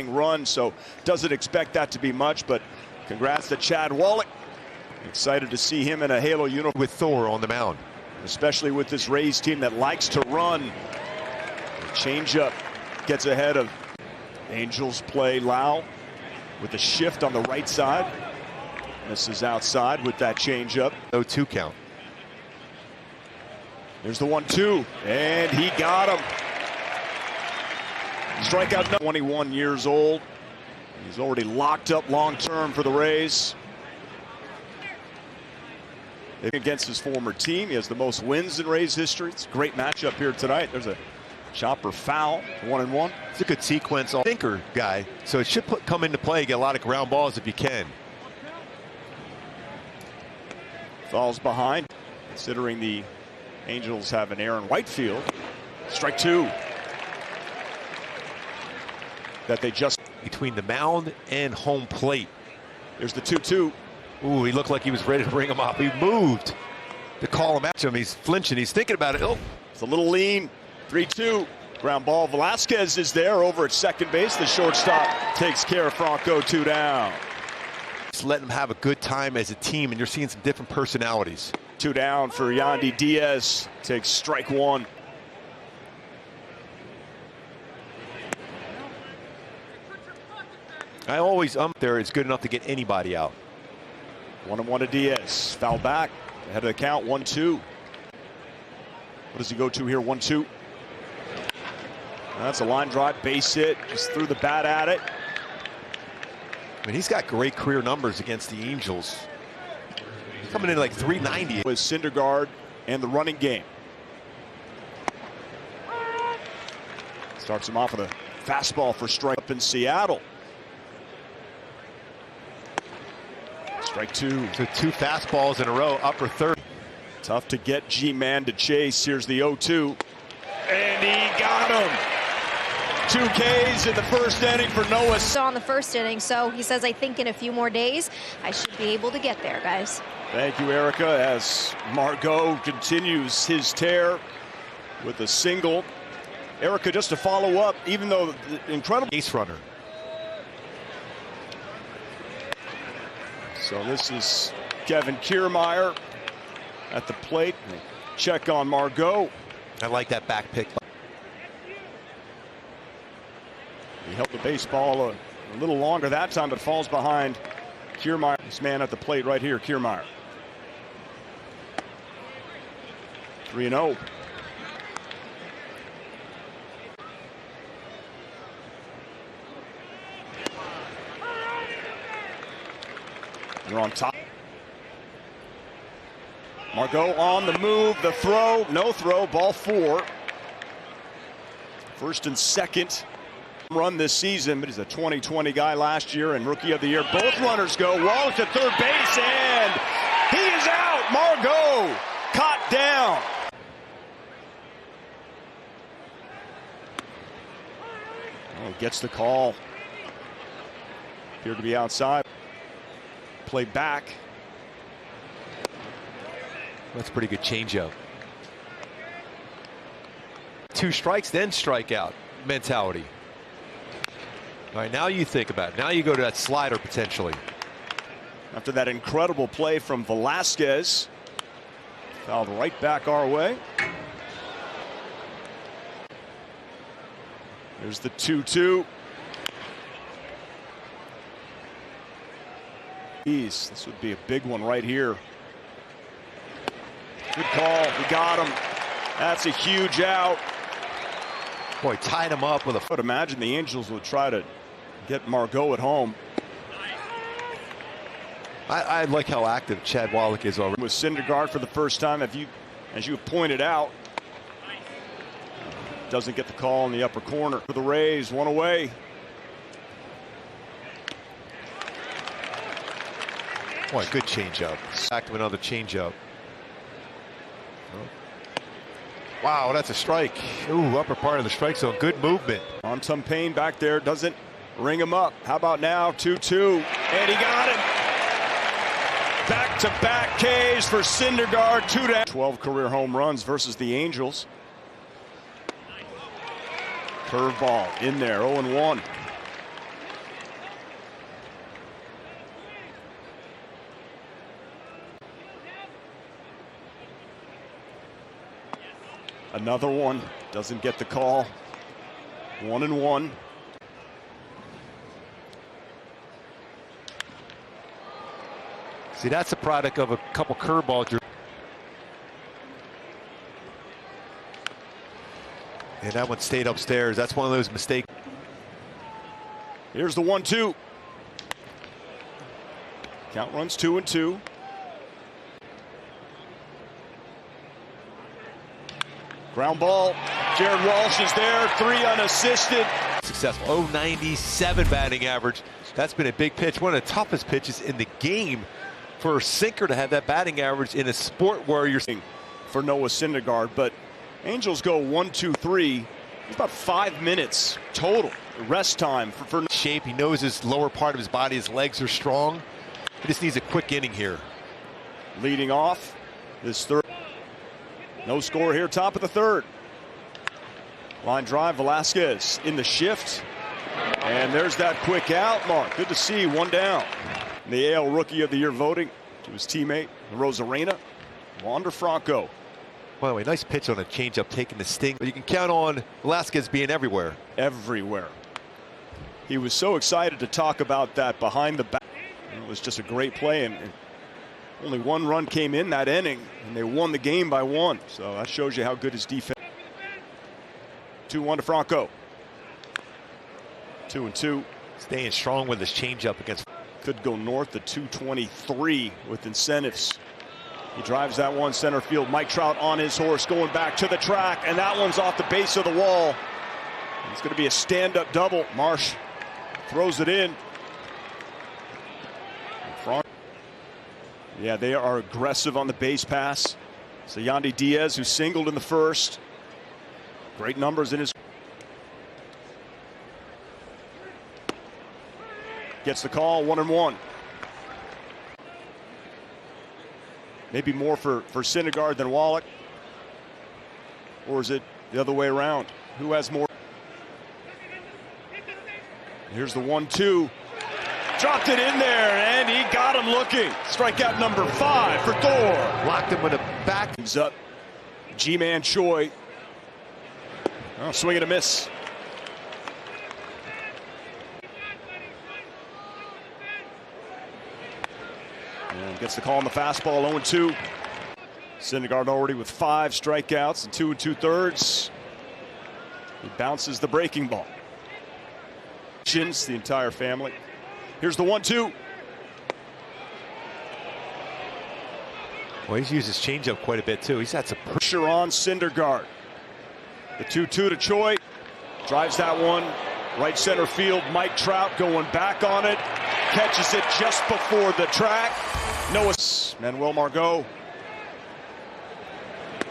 run, so doesn't expect that to be much, but congrats to Chad Wallach. Excited to see him in a Halo uniform with Thor on the mound, especially with this Rays team that likes to run. Changeup gets ahead of Angels. Play Lau with a shift on the right side. Misses outside with that changeup. 0-2 count. There's the 1-2, and he got him. Strikeout, 21 years old. He's already locked up long term for the Rays. Against his former team, he has the most wins in Rays history. It's a great matchup here tonight. There's a chopper foul, 1-1. It's a good sequence. Thinker guy, so it should come into play. Get a lot of ground balls if you can. Falls behind, considering the Angels have an Aaron Whitefield. Strike two. That they just between the mound and home plate. There's the 2-2. Ooh, he looked like he was ready to bring him up. He moved to call him at him. He's flinching. He's thinking about it. Oh, it's a little lean. 3-2. Ground ball. Velasquez is there over at second base. The shortstop takes care of Franco. 2 down. Just letting them have a good time as a team, and you're seeing some different personalities. 2 down for Yandy Diaz. Takes strike one. I always there. It's good enough to get anybody out. 1-1 to Diaz. Foul back. Ahead of the count. 1-2. What does he go to here? 1-2. That's a line drive, base hit. Just threw the bat at it. I mean, he's got great career numbers against the Angels. He's coming in like 390. With Syndergaard and the running game. Starts him off with a fastball for strike up in Seattle. Strike two. So 2 fastballs in a row, upper third. Tough to get G-Man to chase. Here's the 0-2. And he got him. 2 Ks in the first inning for Noah. On the first inning, so he says, I think in a few more days, I should be able to get there, guys. Thank you, Erica, as Margot continues his tear with a single. Erica, just to follow up, even though the incredible base runner. So this is Kevin Kiermaier at the plate. Check on Margot. I like that back pick. He held the baseball a little longer that time, but falls behind Kiermaier. This man at the plate right here, Kiermaier. 3-0. They're on top. Margot on the move, the throw, no throw, ball 4. First and second run this season, but he's a 2020 guy last year and rookie of the year. Both runners go. Wallach at third base, and he is out. Margot caught down. Oh, gets the call. Appeared to be outside. Play back. That's a pretty good changeup. 2 strikes, then strikeout mentality. All right, now you think about it. Now you go to that slider potentially. After that incredible play from Velasquez, fouled right back our way. There's the 2-2. This would be a big one right here. Good call. We got him. That's a huge out. Boy, tied him up with a. I would imagine the Angels would try to get Margot at home. I like how active Chad Wallach is already. With Syndergaard for the first time, as you pointed out, doesn't get the call in the upper corner for the Rays. 1 away. Boy, good changeup. Back to another changeup. Wow, that's a strike. Ooh, upper part of the strike zone. Good movement. On some pain back there, doesn't ring him up. How about now? 2-2, and he got him. Back-to-back Ks for Syndergaard. 2 down. 12 career home runs versus the Angels. Curveball in there. 0-1. Another one doesn't get the call. 1-1. See, that's a product of a couple curveballs. And that one stayed upstairs. That's one of those mistakes. Here's the 1-2. Count runs 2-2. Ground ball. Jared Walsh is there. 3 unassisted. Successful. 0.97 batting average. That's been a big pitch. One of the toughest pitches in the game for a sinker to have that batting average in a sport where you're for Noah Syndergaard. But Angels go 1-2-3. It's about 5 minutes total rest time for shape. He knows his lower part of his body. His legs are strong. He just needs a quick inning here. Leading off this third. No score here, top of the third. Line drive, Velasquez in the shift. And there's that quick out, Mark. Good to see, one down. The AL Rookie of the Year voting to his teammate, Arozarena, Wander Franco. By the way, nice pitch on a changeup, taking the sting. But you can count on Velasquez being everywhere. Everywhere. He was so excited to talk about that behind the back. It was just a great play, and only 1 run came in that inning, and they won the game by 1. So that shows you how good his defense. 2-1 to Franco. 2-2. Staying strong with his changeup against. Could go north to 223 with incentives. He drives that one center field. Mike Trout on his horse going back to the track, and that one's off the base of the wall. It's going to be a stand-up double. Marsh throws it in. Yeah, they are aggressive on the base pass. So Yandy Diaz, who singled in the first. Great numbers in his. Gets the call, 1-1. Maybe more for Syndergaard than Wallach. Or is it the other way around? Who has more? Here's the 1-2. Dropped it in there, and he got him looking. Strikeout number 5 for Thor. Locked him with a back. He's up. G-Man Choi. Oh, swing and a miss. And gets the call on the fastball, 0-2. Syndergaard already with 5 strikeouts and 2 2/3. He bounces the breaking ball. The entire family. Here's the 1-2. Well, he's used his changeup quite a bit too. He's had some pressure on Syndergaard. The 2-2 to Choi. Drives that one right center field. Mike Trout going back on it. Catches it just before the track. Noah Manuel Margot.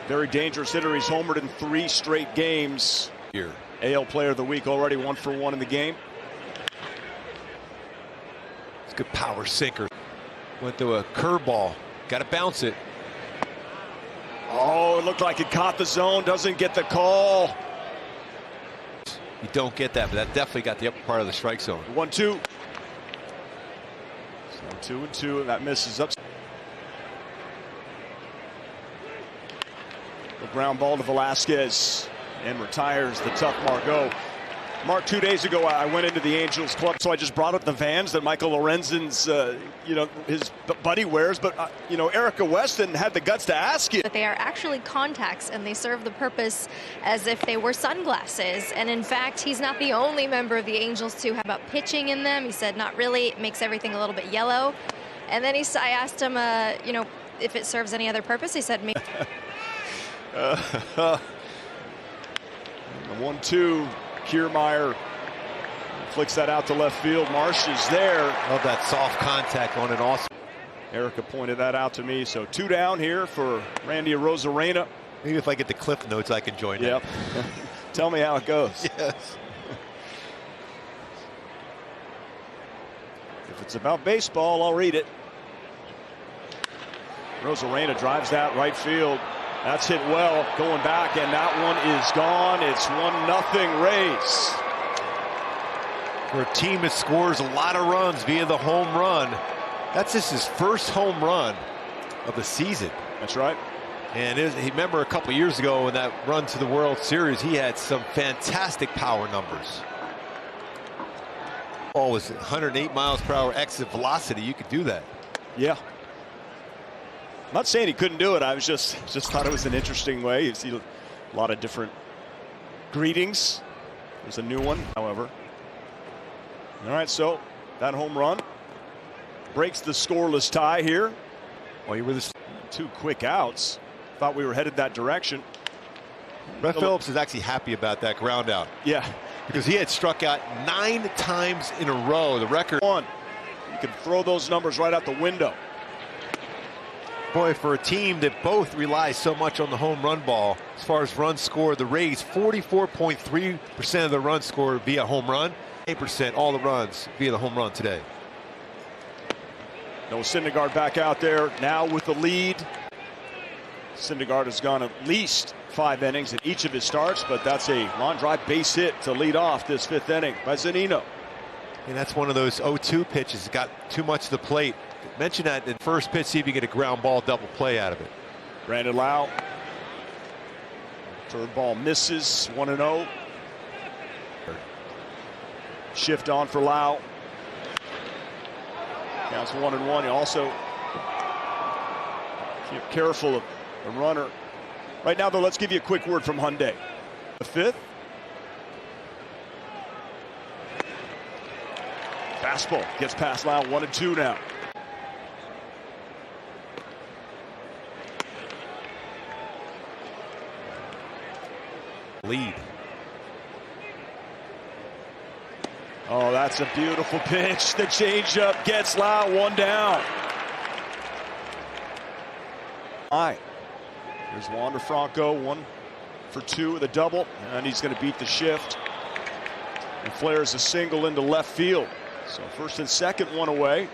Very dangerous hitter. He's homered in 3 straight games. Here. AL Player of the Week already 1 for 1 in the game. It's a good power sinker. Went to a curveball. Got to bounce it. Oh, it looked like it caught the zone. Doesn't get the call. You don't get that, but that definitely got the upper part of the strike zone. 1-2. So 2-2, and that misses up. The ground ball to Velasquez, and retires the tough Margot. Mark, 2 days ago, I went into the Angels club, so I just brought up the Vans that Michael Lorenzen's, his buddy wears. But, Erica Weston had the guts to ask you. But they are actually contacts, and they serve the purpose as if they were sunglasses. And in fact, he's not the only member of the Angels to have about pitching in them. He said, not really. It makes everything a little bit yellow. And then I asked him, if it serves any other purpose. He said, me. The 1-2. Kiermaier flicks that out to left field. Marsh is there. Love that soft contact on an awesome. Erica pointed that out to me. So 2 down here for Randy Arozarena. Maybe if I get the cliff notes, I can join. Yep. Tell me how it goes. Yes. If it's about baseball, I'll read it. Arozarena drives that right field. That's hit well, going back, and that one is gone. It's 1-0 Rays. For a team that scores a lot of runs via the home run, that's just his first home run of the season. That's right. And remember a couple years ago in that run to the World Series, he had some fantastic power numbers. Oh, was 108 miles per hour exit velocity. You could do that. Yeah. I'm not saying he couldn't do it. I was just thought it was an interesting way. You see a lot of different greetings. There's a new one, however. All right, so that home run breaks the scoreless tie here. Well, you were the 2 quick outs. Thought we were headed that direction. Brett Phillips is actually happy about that ground out. Yeah. Because he had struck out 9 times in a row. The record. You can throw those numbers right out the window. Boy, for a team that both relies so much on the home run ball, as far as runs scored, the Rays 44.3% of the runs scored via home run, 8% all the runs via the home run today. No Syndergaard back out there now with the lead. Syndergaard has gone at least 5 innings in each of his starts, but that's a long drive base hit to lead off this 5th inning by Zunino. And that's one of those 0-2 pitches. Got too much to the plate. Mention that in first pitch, see if you get a ground ball double play out of it. Brandon Lau. Third ball misses. 1-0. Shift on for Lau. Counts 1-1. You also keep careful of the runner. Right now, though, let's give you a quick word from Hyundai. The 5th. Fastball gets past Lau. 1-2 now. Lead. Oh, that's a beautiful pitch. The changeup gets Lau. 1 down. All right. Here's Wander Franco, 1 for 2 with a double, and he's going to beat the shift. And flares a single into left field. So first and second, 1 away.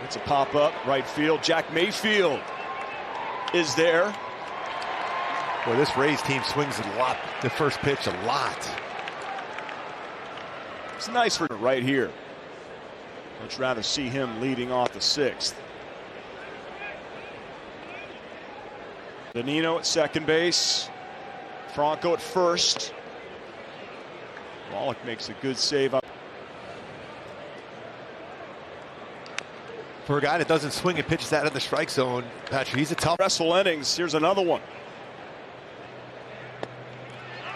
It's a pop up right field. Jack Mayfield is there. Boy, this Rays team swings a lot. The first pitch a lot. It's nice for right here. Much rather see him leading off the 6th. Danino at second base. Franco at first. Wallach makes a good save up. For a guy that doesn't swing and pitches out of the strike zone, Patrick, he's a tough. Restful innings. Here's another one.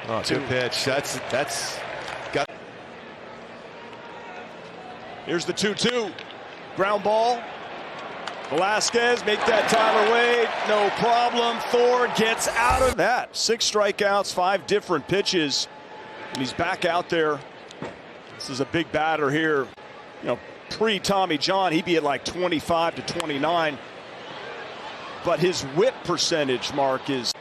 Oh, good pitch. That's got. Here's the 2-2. Ground ball. Velasquez make that Tyler Wade. No problem. Thor gets out of that. 6 strikeouts, 5 different pitches. And he's back out there. This is a big batter here. You know, pre-Tommy John, he'd be at like 25 to 29. But his whip percentage mark is.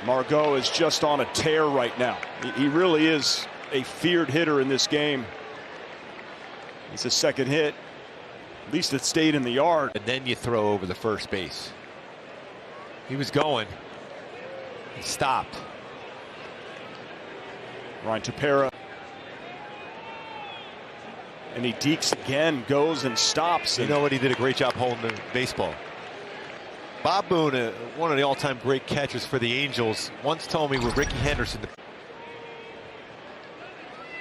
Margot is just on a tear right now. He really is a feared hitter in this game. It's a second hit. At least it stayed in the yard. And then you throw over the first base. He was going. He stopped. Ryan Tepera. And he dekes again, goes and stops. You know what? He did a great job holding the baseball. Bob Boone, one of the all-time great catchers for the Angels, once told me with Ricky Henderson.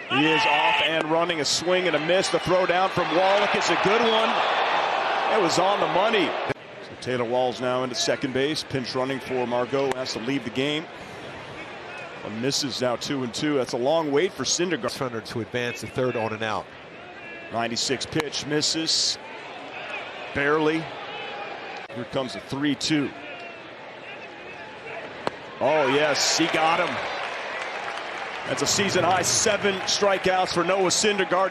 He is off and running, a swing and a miss. The throw down from Wallach is a good one. It was on the money. So Taylor Walls now into second base. Pinch running for Margot, has to leave the game. A misses now 2-2. That's a long wait for Syndergaard. Runner to advance the third on and out. 96 pitch, misses. Barely. Here comes a 3-2. Oh, yes, he got him. That's a season high 7 strikeouts for Noah Syndergaard.